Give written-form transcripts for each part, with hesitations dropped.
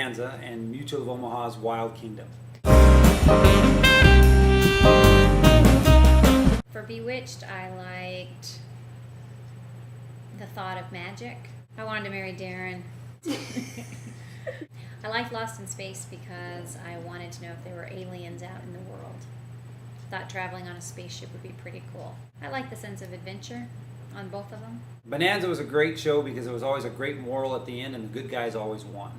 Bonanza and Mutual of Omaha's Wild Kingdom. For Bewitched, I liked the thought of magic. I wanted to marry Darren. I liked Lost in Space because I wanted to know if there were aliens out in the world. Thought traveling on a spaceship would be pretty cool. I like the sense of adventure on both of them. Bonanza was a great show because there was always a great moral at the end and the good guys always won.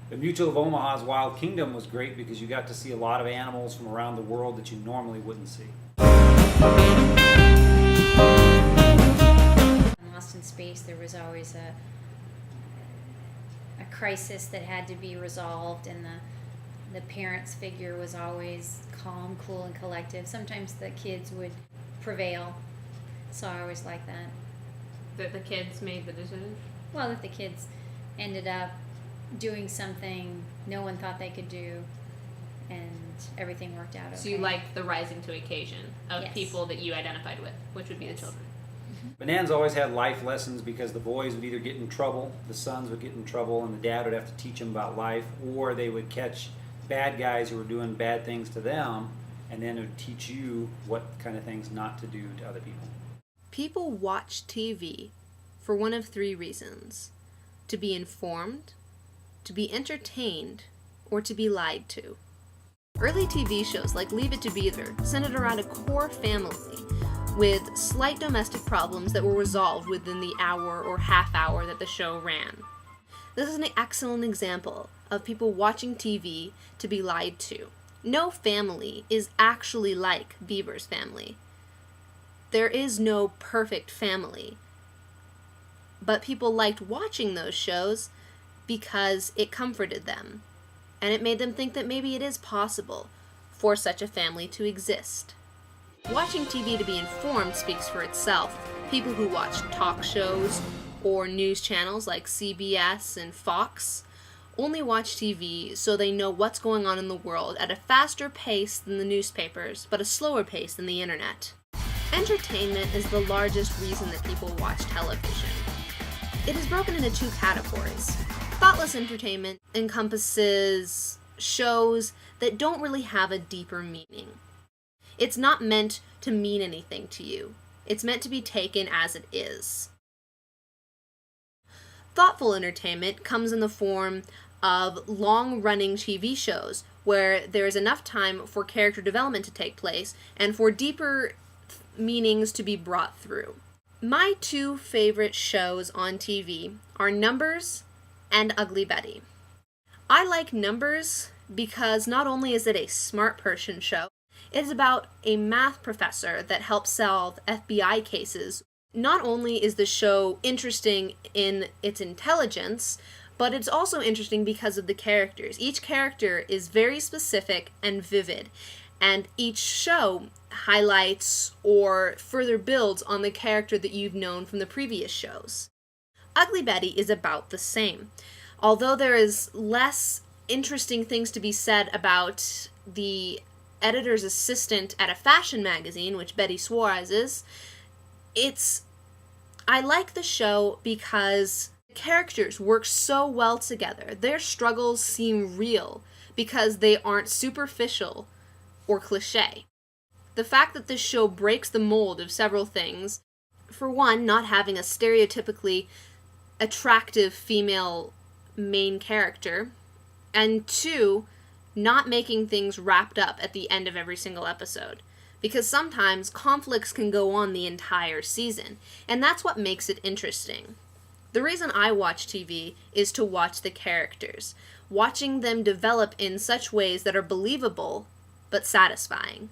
The Mutual of Omaha's Wild Kingdom was great because you got to see a lot of animals from around the world that you normally wouldn't see. In Lost in Space, there was always a crisis that had to be resolved, and the parents' figure was always calm, cool, and collective. Sometimes the kids would prevail, so I always liked that. That the kids made the decision? Well, that the kids ended up doing something no one thought they could do, and everything worked out okay. So you liked the rising to occasion of Yes. people that you identified with, which would be the children. Bonanza always had life lessons because the boys would either get in trouble, the sons would get in trouble, and the dad would have to teach them about life, or they would catch bad guys who were doing bad things to them, and then it would teach you what kind of things not to do to other people. People watch TV for one of three reasons: to be informed, to be entertained, or to be lied to. Early TV shows like Leave It to Beaver centered around a core family with slight domestic problems that were resolved within the hour or half hour that the show ran. This is an excellent example of people watching TV to be lied to. No family is actually like Beaver's family. There is no perfect family. But people liked watching those shows because it comforted them, and it made them think that maybe it is possible for such a family to exist. Watching TV to be informed speaks for itself. People who watch talk shows or news channels like CBS and Fox only watch TV so they know what's going on in the world at a faster pace than the newspapers, but a slower pace than the internet. Entertainment is the largest reason that people watch television. It is broken into two categories. Thoughtless entertainment encompasses shows that don't really have a deeper meaning. It's not meant to mean anything to you. It's meant to be taken as it is. Thoughtful entertainment comes in the form of long-running TV shows where there is enough time for character development to take place and for deeper meanings to be brought through. My two favorite shows on TV are Numbers and Ugly Betty. I like Numbers because not only is it a smart person show, it is about a math professor that helps solve FBI cases. Not only is the show interesting in its intelligence, but it's also interesting because of the characters. Each character is very specific and vivid, and each show highlights or further builds on the character that you've known from the previous shows. Ugly Betty is about the same. Although there is less interesting things to be said about the editor's assistant at a fashion magazine, which Betty Suarez is, I like the show because the characters work so well together. Their struggles seem real because they aren't superficial or cliche. The fact that this show breaks the mold of several things, for one, not having a stereotypically attractive female main character, and two, not making things wrapped up at the end of every single episode. Because sometimes conflicts can go on the entire season, and that's what makes it interesting. The reason I watch TV is to watch the characters, watching them develop in such ways that are believable but satisfying.